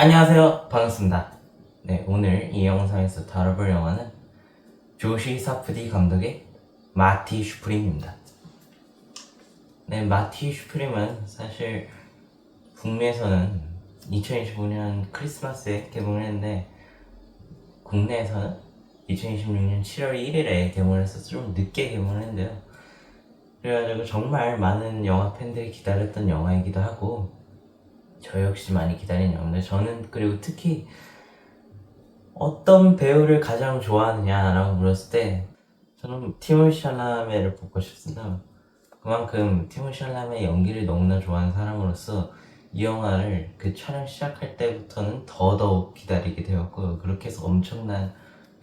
안녕하세요. 반갑습니다. 네, 오늘 이 영상에서 다뤄볼 영화는 조시 사프디 감독의 마티 슈프림입니다. 네, 마티 슈프림은 사실 북미에서는 2025년 크리스마스에 개봉을 했는데 국내에서는 2026년 7월 1일에 개봉을 해서 좀 늦게 개봉을 했는데요. 그래가지고 정말 많은 영화 팬들이 기다렸던 영화이기도 하고 저 역시 많이 기다린 영화인데 저는 그리고 특히 어떤 배우를 가장 좋아하느냐라고 물었을 때 저는 티모시 샬라메를 뽑고 싶습니다. 그만큼 티모시 샬라메의 연기를 너무나 좋아하는 사람으로서 이 영화를 그 촬영 시작할 때부터는 더더욱 기다리게 되었고 그렇게 해서 엄청난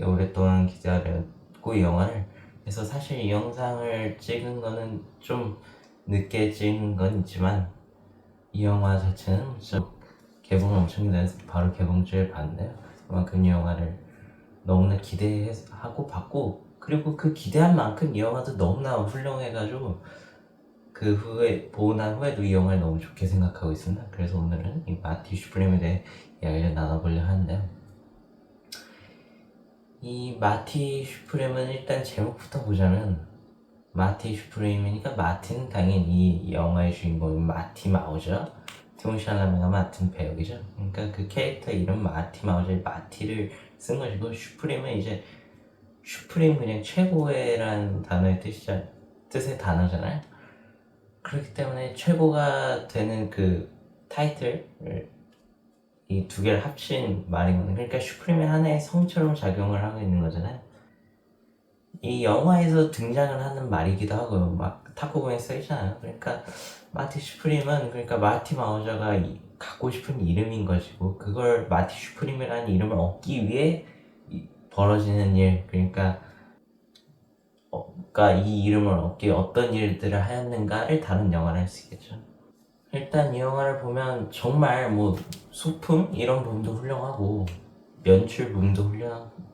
오랫동안 기다렸고 이 영화를. 그래서 사실 이 영상을 찍은 거는 좀 늦게 찍은 건 있지만 이 영화 자체는 진짜 개봉을 엄청 기다려서 바로 개봉주에 봤는데요. 그만큼 이 영화를 너무나 기대하고 봤고 그리고 그 기대한 만큼 이 영화도 너무나 훌륭해가지고 그 후에 보고 난 후에도 이 영화를 너무 좋게 생각하고 있습니다. 그래서 오늘은 이 마티 슈프림에 대해 이야기를 나눠보려 하는데요. 이 마티 슈프림은 일단 제목부터 보자면 마티 슈프림이니까 마티는 당연히 이 영화의 주인공인 마티 마우저 티모시 샬라메가 맡은 배역이죠. 그러니까 그 캐릭터 이름 마티 마우저의 마티를 쓴 것이고 슈프림은 이제 슈프림 그냥 최고의란 단어의 뜻의 단어잖아요. 그렇기 때문에 최고가 되는 그 타이틀을 이 두 개를 합친 말이거든요. 그러니까 슈프림이 하나의 성처럼 작용을 하고 있는 거잖아요. 이 영화에서 등장을 하는 말이기도 하고요. 막 탁구공에 쓰이잖아요. 그러니까 마티 슈프림은 그러니까 마티 마우저가 갖고 싶은 이름인 것이고 그걸 마티 슈프림이라는 이름을 얻기 위해 벌어지는 일. 그러니까 이 이름을 얻기 위해 어떤 일들을 하였는가를 다룬 영화를 할 수 있겠죠. 일단 이 영화를 보면 정말 뭐 소품 이런 부분도 훌륭하고 연출 부분도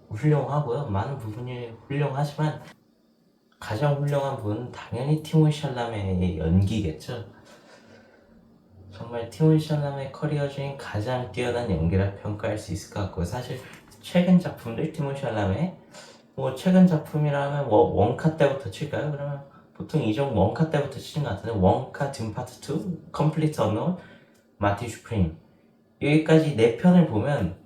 훌륭하고요. 많은 부분이 훌륭하지만 가장 훌륭한 분은 당연히 티모시 샬라메의 연기겠죠. 정말 티모시 샬라메 커리어 중에 가장 뛰어난 연기라 평가할 수 있을 것 같고 사실 최근 작품들 티모시 샬라메 뭐 최근 작품이라면 뭐 원카 때부터 칠까요? 그러면 보통 이종 원카 때부터 치는 것 같은데 원카 든 파트 2, 컴플리트 언노운, 마티 슈프림 여기까지 네 편을 보면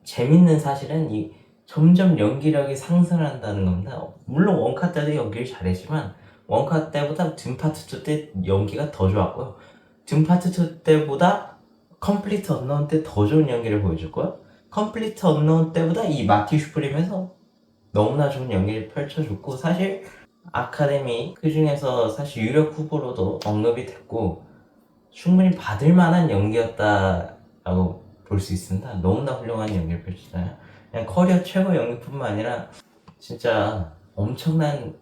재밌는 사실은 이 점점 연기력이 상승한다는 겁니다. 물론 원카 때도 연기를 잘했지만 원카 때보다 든 파트 2 때 연기가 더 좋았고요. 든 파트 2 때보다 컴플리트 언노운 때 더 좋은 연기를 보여줬고요. 컴플리트 언노운 때보다 이 마티 슈프림에서 너무나 좋은 연기를 펼쳐줬고 사실 아카데미 그 중에서 사실 유력 후보로도 언급이 됐고 충분히 받을 만한 연기였다라고 볼 수 있습니다. 너무나 훌륭한 연기를 펼치잖아요. 그냥 커리어 최고 연기뿐만 아니라 진짜 엄청난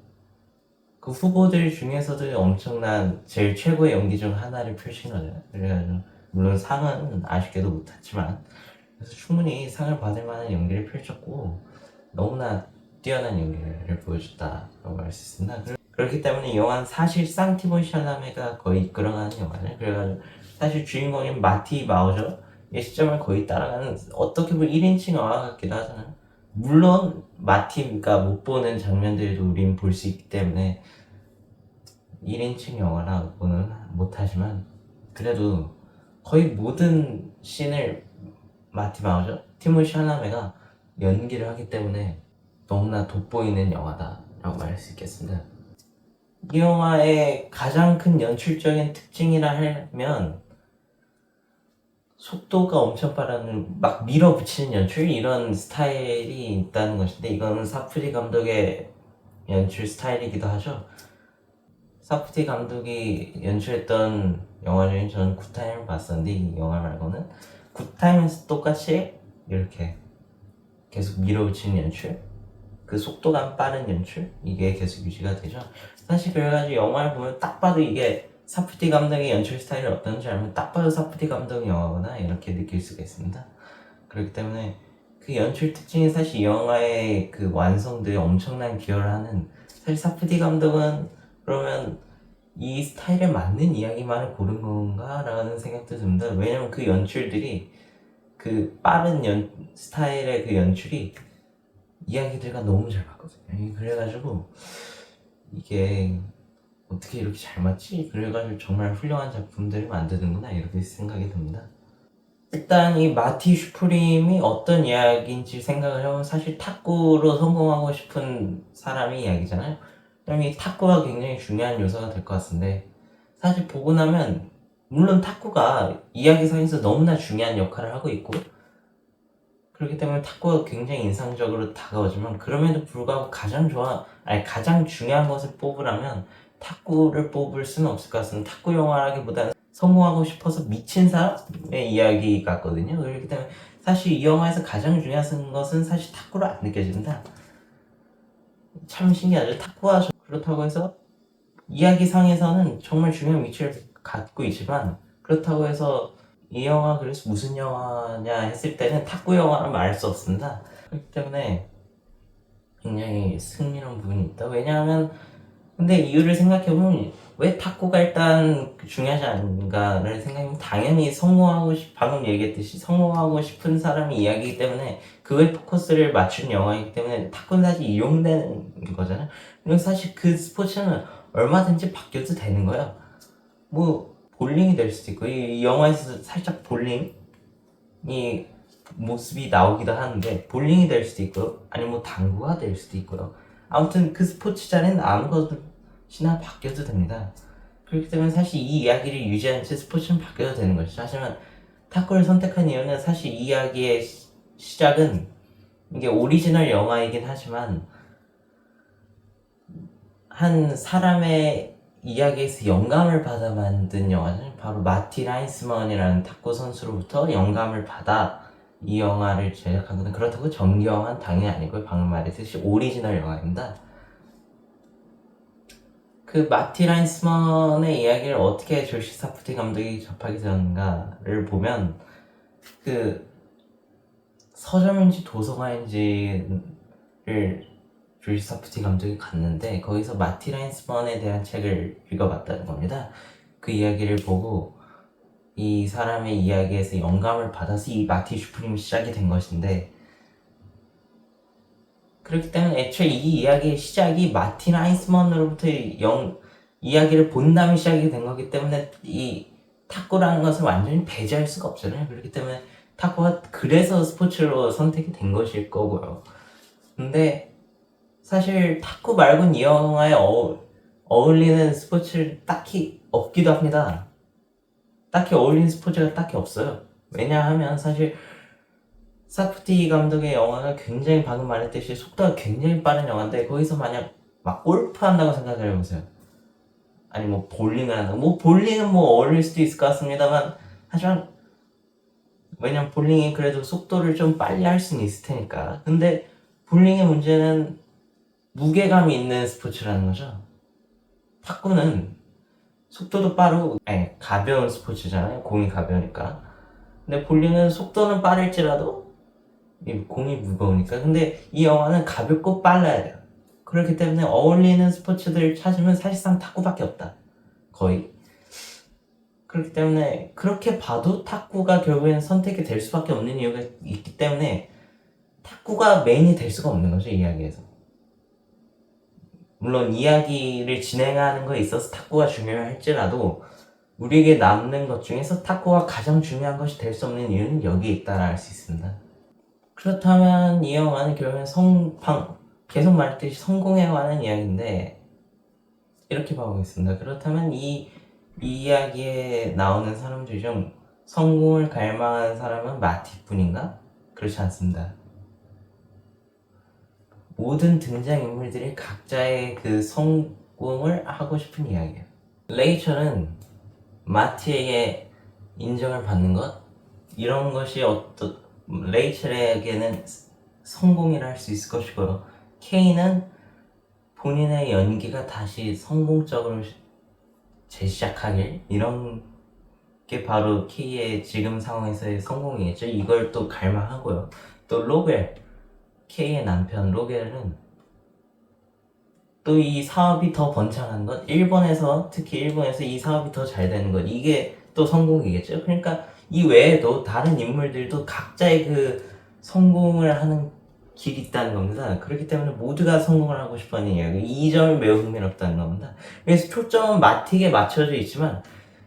그 후보들 중에서도 엄청난 제일 최고의 연기 중 하나를 펼친 거잖아요. 그래가지고 물론 상은 아쉽게도 못 탔지만 그래서 충분히 상을 받을 만한 연기를 펼쳤고 너무나 뛰어난 연기를 보여줬다고 할 수 있습니다. 그렇기 때문에 이 영화는 사실상 티모시 샬라메가 거의 이끌어가는 영화죠. 그래가지고 사실 주인공인 마티 마우저의 시점을 거의 따라가는 어떻게 보면 1인칭 영화 같기도 하잖아요. 물론 마티가 못 보는 장면들도 우린 볼 수 있기 때문에 1인칭 영화라고는 못하지만 그래도 거의 모든 씬을 마티 마우저, 티모시 샬라메가 연기를 하기 때문에 너무나 돋보이는 영화다라고 말할 수 있겠습니다. 이 영화의 가장 큰 연출적인 특징이라 하면 속도가 엄청 빠른 막 밀어붙이는 연출 이런 스타일이 있다는 것인데 이거는 사프디 감독의 연출 스타일이기도 하죠. 사프디 감독이 연출했던 영화 중에 저는 굿타임을 봤었는데 이 영화 말고는 굿타임에서 똑같이 이렇게 계속 밀어붙이는 연출 그 속도감 빠른 연출 이게 계속 유지가 되죠. 사실 그래가지고 영화를 보면 딱 봐도 이게 사프티 감독의 연출 스타일이 어떤지 알면 딱 봐도 사프티 감독의 영화구나 이렇게 느낄 수가 있습니다. 그렇기 때문에 그 연출 특징이 사실 이 영화의 그 완성도에 엄청난 기여를 하는 사실 사프티 감독은 그러면 이 스타일에 맞는 이야기만을 고른 건가? 라는 생각도 듭니다. 왜냐면 그 연출들이 그 빠른 스타일의 그 연출이 이야기들과 너무 잘 맞거든요. 그래가지고 이게 어떻게 이렇게 잘 맞지? 그래가지고 정말 훌륭한 작품들을 만드는구나 이렇게 생각이 듭니다. 일단 이 마티 슈프림이 어떤 이야기인지 생각을 해보면 사실 탁구로 성공하고 싶은 사람의 이야기잖아요. 그럼 이 탁구가 굉장히 중요한 요소가 될 것 같은데 사실 보고 나면 물론 탁구가 이야기상에서 너무나 중요한 역할을 하고 있고 그렇기 때문에 탁구가 굉장히 인상적으로 다가오지만 그럼에도 불구하고 가장 중요한 것을 뽑으라면 탁구를 뽑을 수는 없을 것 같습니다. 탁구 영화라기보다는 성공하고 싶어서 미친 사람의 이야기 같거든요. 그렇기 때문에 사실 이 영화에서 가장 중요한 것은 사실 탁구로 안 느껴집니다. 참 신기하죠. 탁구가 그렇다고 해서 이야기상에서는 정말 중요한 위치를 갖고 있지만 그렇다고 해서 이 영화 그래서 무슨 영화냐 했을 때는 탁구 영화는 말할 수 없습니다. 그렇기 때문에 굉장히 흥미로운 부분이 있다. 왜냐하면 근데 이유를 생각해보면 왜 탁구가 일단 중요하지 않은가를 생각해보면 당연히 방금 얘기했듯이 성공하고 싶은 사람의 이야기이기 때문에 그거에 포커스를 맞춘 영화이기 때문에 탁구는 사실 이용되는 거잖아요. 그리고 사실 그 스포츠는 얼마든지 바뀌어도 되는 거예요. 뭐 볼링이 될 수도 있고 이 영화에서 살짝 볼링이 모습이 나오기도 하는데 볼링이 될 수도 있고요. 아니면 뭐 당구가 될 수도 있고요. 아무튼 그 스포츠 자리는 아무것이나 바뀌어도 됩니다. 그렇기 때문에 사실 이 이야기를 유지한 채 스포츠는 바뀌어도 되는 것이죠. 하지만 탁구를 선택한 이유는 사실 이 이야기의 시작은 이게 오리지널 영화이긴 하지만 한 사람의 이야기에서 영감을 받아 만든 영화는 바로 마티 라인스먼이라는 탁구 선수로부터 영감을 받아 이 영화를 제작한 건데 그렇다고 정겨영화는 당연히 아니고요. 방금 말했듯이 오리지널 영화입니다. 그 마티 라인스먼의 이야기를 어떻게 조시 사프티 감독이 접하게 되었는가를 보면 그 서점인지 도서관인지를 조시 사프티 감독이 갔는데 거기서 마티 라인스먼에 대한 책을 읽어봤다는 겁니다. 그 이야기를 보고 이 사람의 이야기에서 영감을 받아서 이 마티 슈프림이 시작이 된 것인데 그렇기 때문에 애초에 이 이야기의 시작이 마티 라인스먼으로부터 이야기를 본 다음에 시작이 된 거기 때문에 이 탁구라는 것을 완전히 배제할 수가 없잖아요. 그렇기 때문에 탁구가 그래서 스포츠로 선택이 된 것일 거고요. 근데 사실 탁구 말고는 이 영화에 어울리는 스포츠를 딱히 없기도 합니다. 딱히 어울리는 스포츠가 딱히 없어요. 왜냐하면 사실 사프티 감독의 영화가 굉장히 방금 말했듯이 속도가 굉장히 빠른 영화인데 거기서 만약 막 골프 한다고 생각을 해보세요. 아니 뭐 볼링을 한다. 뭐 볼링은 뭐 어울릴 수도 있을 것 같습니다만 하지만 왜냐면 볼링이 그래도 속도를 좀 빨리 할 수는 있을 테니까. 근데 볼링의 문제는 무게감이 있는 스포츠라는 거죠. 탁구는 속도도 빠르고 가벼운 스포츠잖아요. 공이 가벼우니까. 근데 볼링은 속도는 빠를지라도 공이 무거우니까. 근데 이 영화는 가볍고 빨라야 돼요. 그렇기 때문에 어울리는 스포츠들을 찾으면 사실상 탁구밖에 없다. 거의. 그렇기 때문에 그렇게 봐도 탁구가 결국엔 선택이 될 수밖에 없는 이유가 있기 때문에 탁구가 메인이 될 수가 없는 거죠, 이야기에서. 물론 이야기를 진행하는 거에 있어서 탁구가 중요할지라도 우리에게 남는 것 중에서 탁구가 가장 중요한 것이 될 수 없는 이유는 여기에 있다라 할 수 있습니다. 그렇다면 이 영화는 결국엔 계속 말했듯이 성공에 관한 이야기인데 이렇게 봐보겠습니다. 그렇다면 이 이야기에 나오는 사람들 중 성공을 갈망하는 사람은 마티뿐인가? 그렇지 않습니다. 모든 등장인물들이 각자의 그 성공을 하고 싶은 이야기예요. 레이첼은 마티에게 인정을 받는 것 이런 것이 레이첼에게는 성공이라 할 수 있을 것이고요. 케이는 본인의 연기가 다시 성공적으로 재시작하길 이런 게 바로 케이의 지금 상황에서의 성공이겠죠. 이걸 또 갈망하고요. 또 로벨, 케이의 남편 로벨은 또 이 사업이 더 번창하는 것, 특히 일본에서 이 사업이 더 잘 되는 것, 이게 또 성공이겠죠. 그러니까 이 외에도 다른 인물들도 각자의 그 성공을 하는 길이 있다는 겁니다. 그렇기 때문에 모두가 성공을 하고 싶어하는 이야기, 이 점이 매우 흥미롭다는 겁니다. 그래서 초점은 마틱에 맞춰져 있지만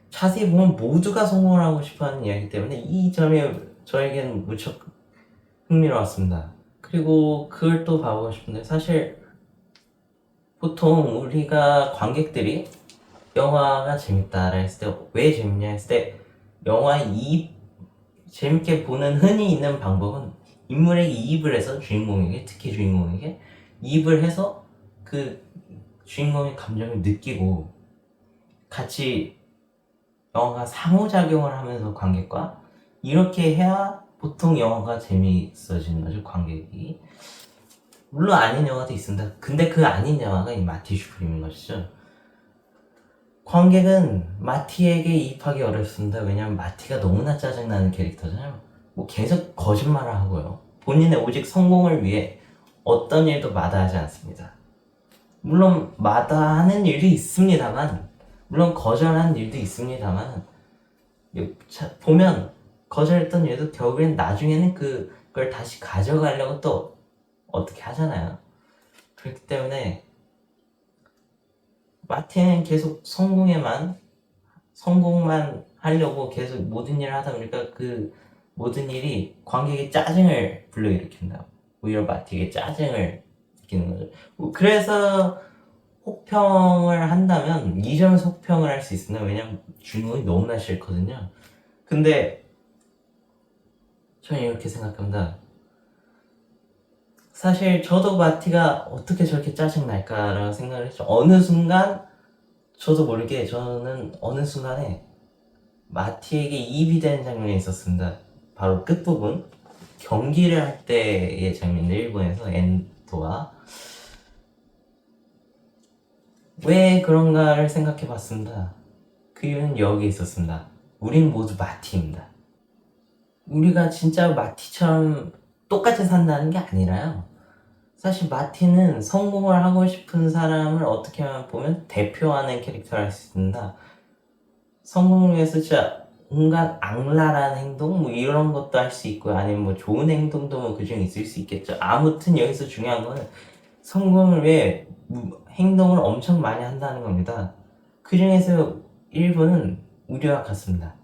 자세히 보면 모두가 성공을 하고 싶어하는 이야기 때문에 이 점이 저에게는 무척 흥미로웠습니다. 그리고 그걸 또 봐보고 싶은데, 사실 보통 우리가 관객들이 영화가 재밌다라 했을 때 왜 재밌냐 했을 때, 영화의 재밌게 보는 흔히 있는 방법은 인물에게 이입을 해서, 주인공에게, 특히 주인공에게 이입을 해서 그 주인공의 감정을 느끼고 같이 영화가 상호작용을 하면서 관객과 이렇게 해야 보통 영화가 재미있어지는 거죠, 관객이. 물론 아닌 영화도 있습니다. 근데 그 아닌 영화가 이 마티 슈프림인 것이죠. 관객은 마티에게 이입하기 어렵습니다. 왜냐면 마티가 너무나 짜증나는 캐릭터잖아요. 뭐 계속 거짓말을 하고요. 본인의 오직 성공을 위해 어떤 일도 마다하지 않습니다. 물론 마다하는 일도 있습니다만, 물론 거절하는 일도 있습니다만, 보면 거절했던 일도 결국엔 나중에는 그걸 다시 가져가려고 또 어떻게 하잖아요. 그렇기 때문에 마티는 계속 성공만 하려고 계속 모든 일을 하다 보니까 그 모든 일이 관객의 짜증을 불러일으킨다. 오히려 마티에게 짜증을 느끼는 거죠. 그래서 혹평을 한다면 2점에서 혹평을 할 수 있습니다. 왜냐면 주인공이 너무나 싫거든요. 근데 저는 이렇게 생각합니다. 사실 저도 마티가 어떻게 저렇게 짜증날까라고 생각을 했죠. 어느 순간 저도 모르게 저는 어느 순간에 마티에게 이입이 되는 장면이 있었습니다. 바로 끝부분, 경기를 할 때의 장면인데, 일본에서 엔도와 왜 그런가를 생각해 봤습니다. 그 이유는 여기에 있었습니다. 우린 모두 마티입니다. 우리가 진짜 마티처럼 똑같이 산다는 게 아니라요. 사실 마티는 성공을 하고 싶은 사람을 어떻게 보면 대표하는 캐릭터를 할 수 있습니다. 성공을 위해서 진짜 온갖 악랄한 행동 뭐 이런 것도 할 수 있고요. 아니면 뭐 좋은 행동도 뭐 그중에 있을 수 있겠죠. 아무튼 여기서 중요한 거는 성공을 위해 행동을 엄청 많이 한다는 겁니다. 그 중에서 일부는 우리와 같습니다.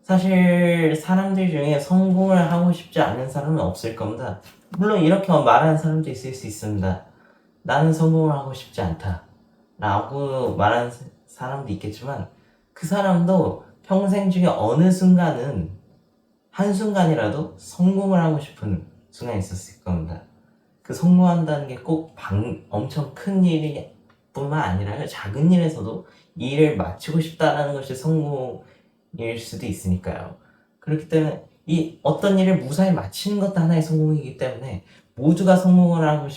사실 사람들 중에 성공을 하고 싶지 않은 사람은 없을 겁니다. 물론 이렇게 말하는 사람도 있을 수 있습니다. 나는 성공을 하고 싶지 않다 라고 말하는 사람도 있겠지만, 그 사람도 평생 중에 어느 순간은, 한순간이라도 성공을 하고 싶은 순간이 있었을 겁니다. 그 성공한다는 게 꼭 엄청 큰 일이 뿐만 아니라 작은 일에서도 이 일을 마치고 싶다는 것이 성공일 수도 있으니까요. 그렇기 때문에 이 어떤 일을 무사히 마치는 것도 하나의 성공이기 때문에, 모두가 성공을 안 하고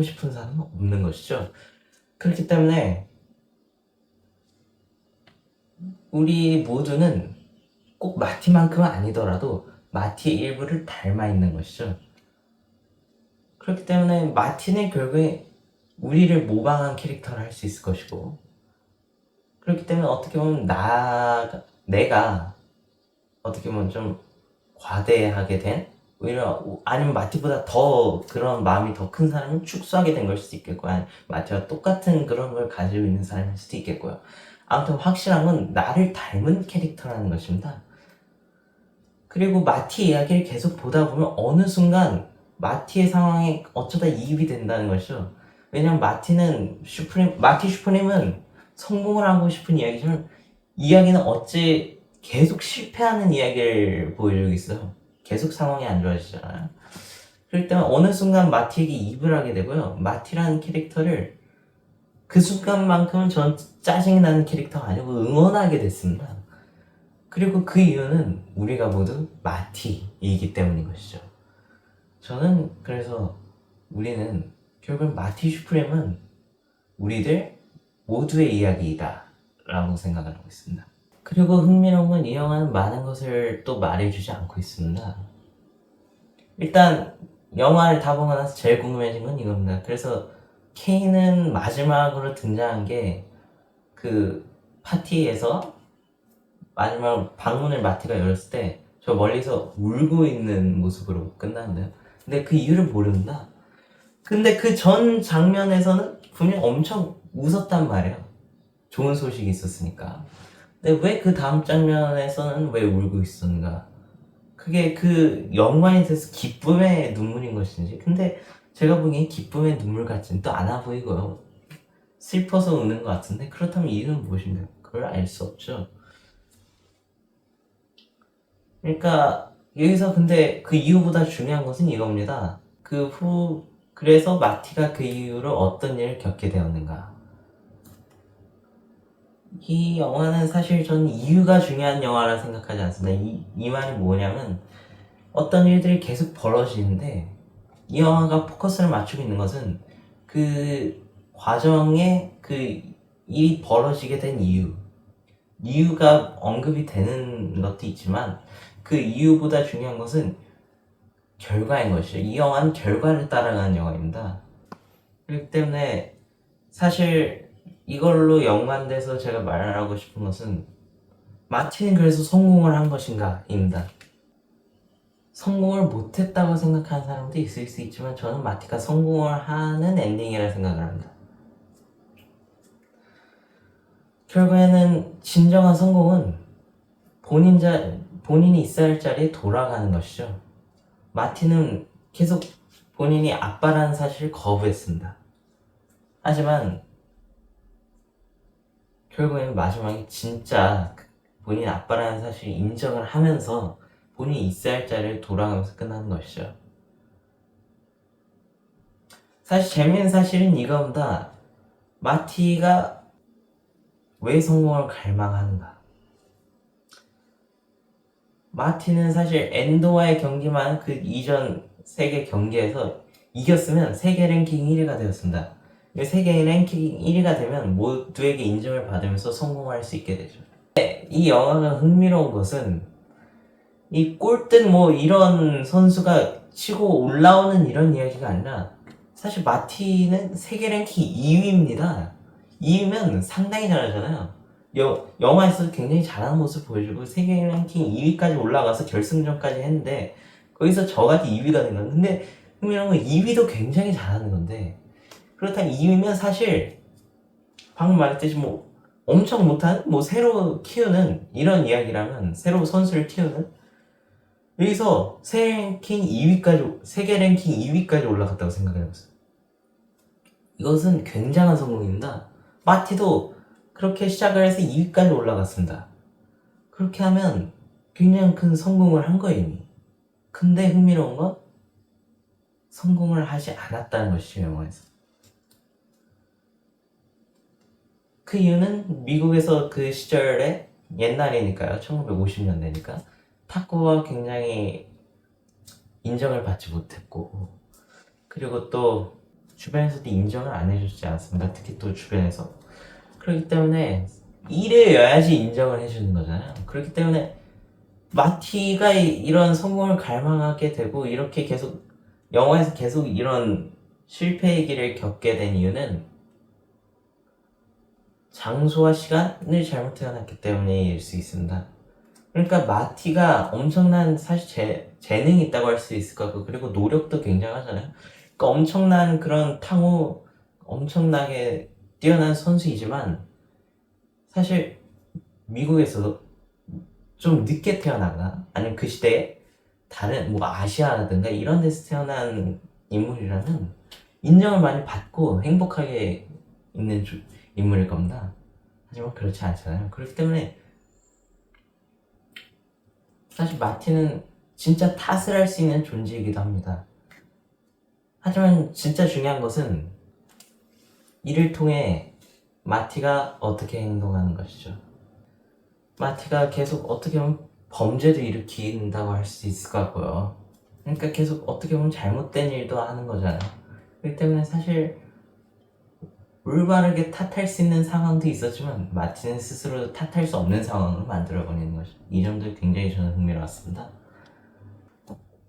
싶은 사람은 없는 것이죠. 그렇기 때문에 우리 모두는 꼭 마티만큼은 아니더라도 마티의 일부를 닮아 있는 것이죠. 그렇기 때문에 마티는 결국에 우리를 모방한 캐릭터를 할 수 있을 것이고, 그렇기 때문에 어떻게 보면 내가 어떻게 보면 좀 과대하게 된, 오히려 아니면 마티보다 더 그런 마음이 더 큰 사람은 축소하게 된 걸 수도 있겠고, 아니면 마티와 똑같은 그런 걸 가지고 있는 사람일 수도 있겠고요. 아무튼 확실한 건 나를 닮은 캐릭터라는 것입니다. 그리고 마티 이야기를 계속 보다 보면 어느 순간 마티의 상황에 어쩌다 이입이 된다는 것이죠. 왜냐면 마티 슈프림은 성공을 하고 싶은 이야기지만, 이야기는 어찌 계속 실패하는 이야기를 보여주고 있어요. 계속 상황이 안 좋아지잖아요. 그럴 때는 어느 순간 마티에게 이입을 하게 되고요. 마티라는 캐릭터를 그 순간만큼은 전 짜증이 나는 캐릭터가 아니고 응원하게 됐습니다. 그리고 그 이유는 우리가 모두 마티이기 때문인 것이죠. 저는 그래서 우리는 결국 마티 슈프림은 우리들 모두의 이야기이다 라고 생각을 하고 있습니다. 그리고 흥미로운 건 이 영화는 많은 것을 또 말해주지 않고 있습니다. 일단 영화를 다 보고 나서 제일 궁금해진 건 이겁니다. 그래서 케인은 마지막으로 등장한 게 그 파티에서 마지막 방문을 마티가 열었을 때 저 멀리서 울고 있는 모습으로 끝나는데요. 근데 그 이유를 모른다. 근데 그 전 장면에서는 분명 엄청 웃었단 말이에요. 좋은 소식이 있었으니까. 근데 왜 그 다음 장면에서는 왜 울고 있었는가? 그게 그 영화에 대해서 기쁨의 눈물인 것인지. 근데 제가 보기엔 기쁨의 눈물 같지는 또 않아 보이고요. 슬퍼서 우는 것 같은데 그렇다면 이유는 무엇인가? 그걸 알 수 없죠. 그러니까 여기서 근데 그 이유보다 중요한 것은 이겁니다. 그래서 마티가 그 이후로 어떤 일을 겪게 되었는가. 이 영화는 사실 저는 이유가 중요한 영화라 생각하지 않습니다. 이 말이 뭐냐면 어떤 일들이 계속 벌어지는데 이 영화가 포커스를 맞추고 있는 것은 그 과정에 그 일이 벌어지게 된 이유가 언급이 되는 것도 있지만 그 이유보다 중요한 것은 결과인 것이죠. 이 영화는 결과를 따라가는 영화입니다. 그렇기 때문에 사실 이걸로 연관돼서 제가 말하고 싶은 것은 마틴은 그래서 성공을 한 것인가 입니다. 성공을 못했다고 생각하는 사람도 있을 수 있지만 저는 마티가 성공을 하는 엔딩이라 생각을 합니다. 결국에는 진정한 성공은 본인이 있어야 할 자리에 돌아가는 것이죠. 마티는 계속 본인이 아빠라는 사실을 거부했습니다. 하지만 결국에는 마지막에 진짜 본인 아빠라는 사실을 인정을 하면서 본인이 있어야 할 자리를 돌아가면서 끝나는 것이죠. 사실 재미있는 사실은 이겁니다. 마티가 왜 성공을 갈망하는가? 마티는 사실 엔도와의 경기만 그 이전 세계 경기에서 이겼으면 세계 랭킹 1위가 되었습니다. 세계 랭킹 1위가 되면 모두에게 인정을 받으면서 성공할 수 있게 되죠. 이 영화가 흥미로운 것은 이 꼴등 이런 선수가 치고 올라오는 이런 이야기가 아니라 사실 마티는 세계 랭킹 2위입니다. 2위면 상당히 잘하잖아요. 영화에서 굉장히 잘하는 모습 보여주고 세계 랭킹 2위까지 올라가서 결승전까지 했는데 거기서 저같이 2위가 된 건데 근데 흥미로운 건 2위도 굉장히 잘하는 건데 그렇다면 2위면 사실 방금 말했듯이 엄청 못한 새로 키우는 이런 이야기라면 새로 선수를 키우는 여기서 세계 랭킹 2위까지 올라갔다고 생각해보세요. 이것은 굉장한 성공입니다. 마티도 그렇게 시작을 해서 2위까지 올라갔습니다. 그렇게 하면 굉장히 큰 성공을 한 거예요, 이미. 근데 흥미로운 건 성공을 하지 않았다는 것이죠, 영화에서. 그 이유는 미국에서 그 시절에 옛날이니까요. 1950년대니까. 탁구가 굉장히 인정을 받지 못했고, 그리고 또 주변에서도 인정을 안 해주지 않습니다. 특히 또 주변에서. 그렇기 때문에 이래야지 인정을 해주는 거잖아요. 그렇기 때문에 마티가 이런 성공을 갈망하게 되고 이렇게 계속 영화에서 계속 이런 실패의 길을 겪게 된 이유는 장소와 시간을 잘못 태어났기 때문일 수 있습니다. 그러니까 마티가 엄청난 사실 재능이 있다고 할 수 있을 것 같고 그리고 노력도 굉장하잖아요. 그러니까 엄청난 그런 엄청나게 뛰어난 선수이지만 사실 미국에서도 좀 늦게 태어나거나 아니면 그 시대에 다른 아시아라든가 이런 데서 태어난 인물이라면 인정을 많이 받고 행복하게 있는 인물일 겁니다. 하지만 그렇지 않잖아요. 그렇기 때문에 사실 마티는 진짜 탓을 할 수 있는 존재이기도 합니다. 하지만 진짜 중요한 것은 이를 통해 마티가 어떻게 행동하는 것이죠. 마티가 계속 어떻게 보면 범죄도 일으킨다고 할 수 있을 것 같고요. 그러니까 계속 어떻게 보면 잘못된 일도 하는 거잖아요. 그렇기 때문에 사실 올바르게 탓할 수 있는 상황도 있었지만 마티는 스스로 탓할 수 없는 상황으로 만들어버리는 것이 이 점도 굉장히 저는 흥미로웠습니다.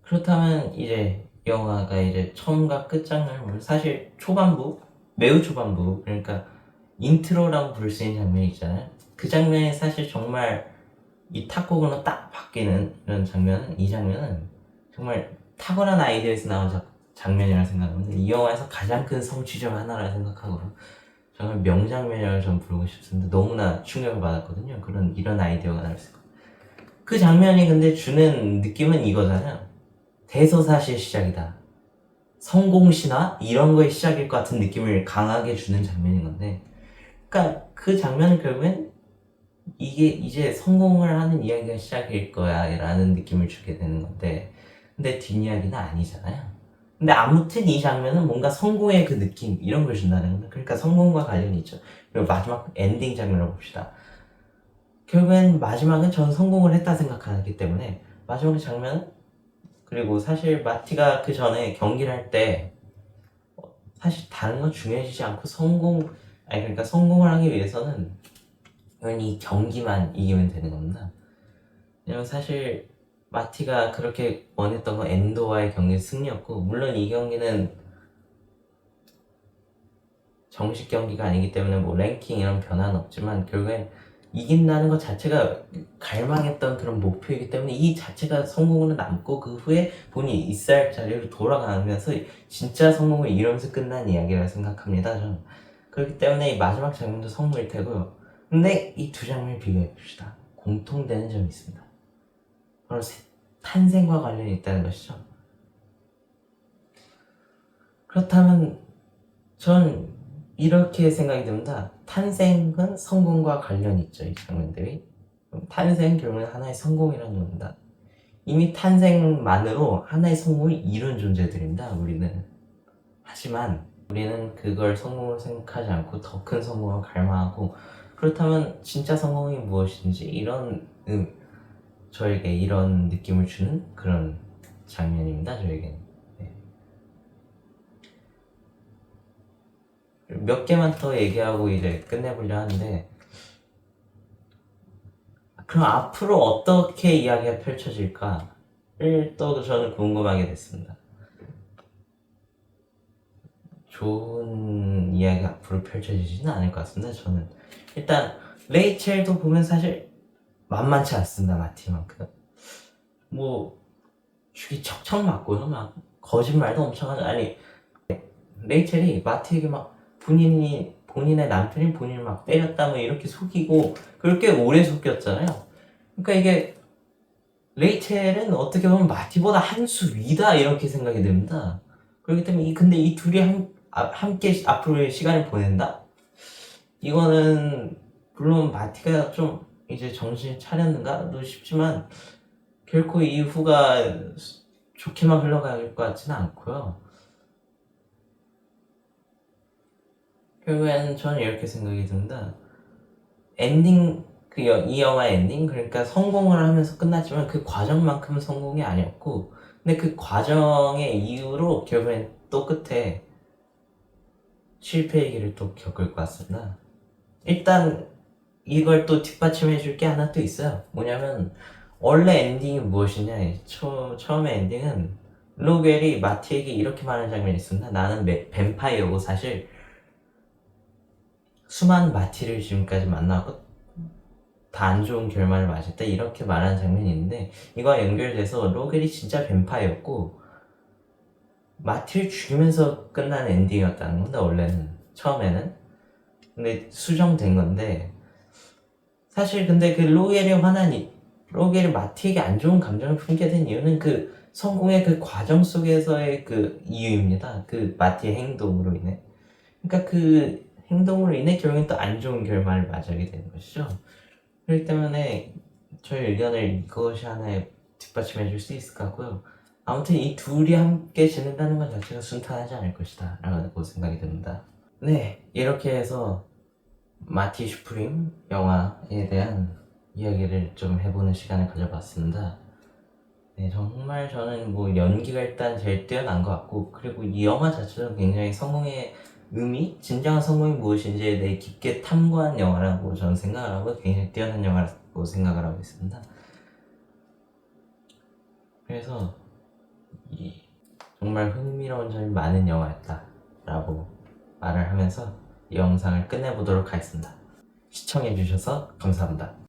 그렇다면 이제 영화가 이제 처음과 끝장을 사실 초반부 매우 초반부 그러니까 인트로라고 부를 수 있는 장면이 있잖아요. 그 장면이 사실 정말 이 탁구공으로 딱 바뀌는 이런 장면은, 이 장면은 정말 탁월한 아이디어에서 나온 장면이라 생각하는데, 이 영화에서 가장 큰 성취 중 하나라 생각하고 정말 명장면이라고 전 부르고 싶습니다. 너무나 충격을 받았거든요. 이런 아이디어가 나올 수 있고. 그 장면이 근데 주는 느낌은 이거잖아요. 대서사시의 시작이다. 성공신화? 이런 거의 시작일 것 같은 느낌을 강하게 주는 장면인 건데, 그러니까 그 장면은 결국엔 이게 이제 성공을 하는 이야기가 시작일 거야 라는 느낌을 주게 되는 건데, 근데 뒷이야기는 아니잖아요. 근데 아무튼 이 장면은 뭔가 성공의 그 느낌 이런 걸 준다는 겁니다. 그러니까 성공과 관련이 있죠. 그리고 마지막 엔딩 장면을 봅시다. 결국엔 마지막은 전 성공을 했다 생각하기 때문에 마지막 장면, 그리고 사실 마티가 그 전에 경기를 할 때 사실 다른 건 중요해지지 않고 그러니까 성공을 하기 위해서는 이 경기만 이기면 되는 겁니다. 왜냐면 사실 마티가 그렇게 원했던 건 엔도와의 경기 승리였고, 물론 이 경기는 정식 경기가 아니기 때문에 뭐 랭킹 이런 변화는 없지만 결국엔 이긴다는 것 자체가 갈망했던 그런 목표이기 때문에 이 자체가 성공으로 남고, 그 후에 본인이 있어야 할 자리로 돌아가면서 진짜 성공을 이루면서 끝난 이야기라 생각합니다. 저는 그렇기 때문에 이 마지막 장면도 성공일 테고요. 근데 이 두 장면을 비교해 봅시다. 공통되는 점이 있습니다. 바로 탄생과 관련이 있다는 것이죠. 그렇다면 전 이렇게 생각이 듭니다. 탄생은 성공과 관련이 있죠, 이 장면들이. 탄생은 결국은 하나의 성공이라는 겁니다. 이미 탄생만으로 하나의 성공을 이룬 존재들입니다, 우리는. 하지만 우리는 그걸 성공으로 생각하지 않고 더 큰 성공을 갈망하고, 그렇다면 진짜 성공이 무엇인지 저에게 이런 느낌을 주는 그런 장면입니다, 저에게는. 네. 몇 개만 더 얘기하고 이제 끝내보려 하는데, 그럼 앞으로 어떻게 이야기가 펼쳐질까를 또 저는 궁금하게 됐습니다. 좋은 이야기가 앞으로 펼쳐지지는 않을 것 같습니다. 저는 일단 레이첼도 보면 사실 만만치 않습니다. 마티만큼 뭐 죽이 척척 맞고요. 막 거짓말도 엄청 하죠. 아니, 레이첼이 마티에게 막 본인의 남편이 본인을 막 때렸다 뭐 이렇게 속이고 그렇게 오래 속였잖아요. 그러니까 이게 레이첼은 어떻게 보면 마티보다 한 수 위다 이렇게 생각이 듭니다. 그렇기 때문에 근데 이 둘이 함께 앞으로의 시간을 보낸다? 이거는 물론 마티가 좀 이제 정신 차렸는가도 싶지만 결코 이후가 좋게만 흘러갈 것 같지는 않고요. 결국엔 저는 이렇게 생각이 듭니다. 이 영화의 엔딩, 그러니까 성공을 하면서 끝났지만 그 과정만큼은 성공이 아니었고, 근데 그 과정의 이유로 결국엔 또 끝에 실패의 길을 또 겪을 것 같습니다. 일단 이걸 또 뒷받침해 줄 게 하나 또 있어요. 뭐냐면 원래 엔딩이 무엇이냐, 처음에 엔딩은 로겔이 마티에게 이렇게 말하는 장면이 있습니다. 나는 뱀파이어고 사실 수많은 마티를 지금까지 만나고 다 안 좋은 결말을 맞았다 이렇게 말하는 장면이 있는데, 이거와 연결돼서 로겔이 진짜 뱀파이어였고 마티를 죽이면서 끝나는 엔딩이었다는 겁니다. 원래는 처음에는. 근데 수정된 건데, 사실 근데 그 로겔이 마티에게 안 좋은 감정을 품게 된 이유는 그 성공의 그 과정 속에서의 그 이유입니다. 그 마티의 행동으로 인해. 그러니까 그 행동으로 인해 결국엔 또 안 좋은 결말을 맞이하게 되는 것이죠. 그렇기 때문에 저희 의견을 이것이 하나에 뒷받침해 줄 수 있을 것 같고요. 아무튼 이 둘이 함께 지낸다는 것 자체가 순탄하지 않을 것이다 라고 생각이 듭니다. 네, 이렇게 해서 마티 슈프림 영화에 대한 이야기를 좀 해보는 시간을 가져봤습니다. 네, 정말 저는 뭐 연기가 일단 제일 뛰어난 것 같고, 그리고 이 영화 자체도 굉장히 성공의 의미, 진정한 성공이 무엇인지에 대해 깊게 탐구한 영화라고 저는 생각을 하고 굉장히 뛰어난 영화라고 생각을 하고 있습니다. 그래서 정말 흥미로운 점이 많은 영화였다라고 말을 하면서 이 영상을 끝내보도록 하겠습니다. 시청해주셔서 감사합니다.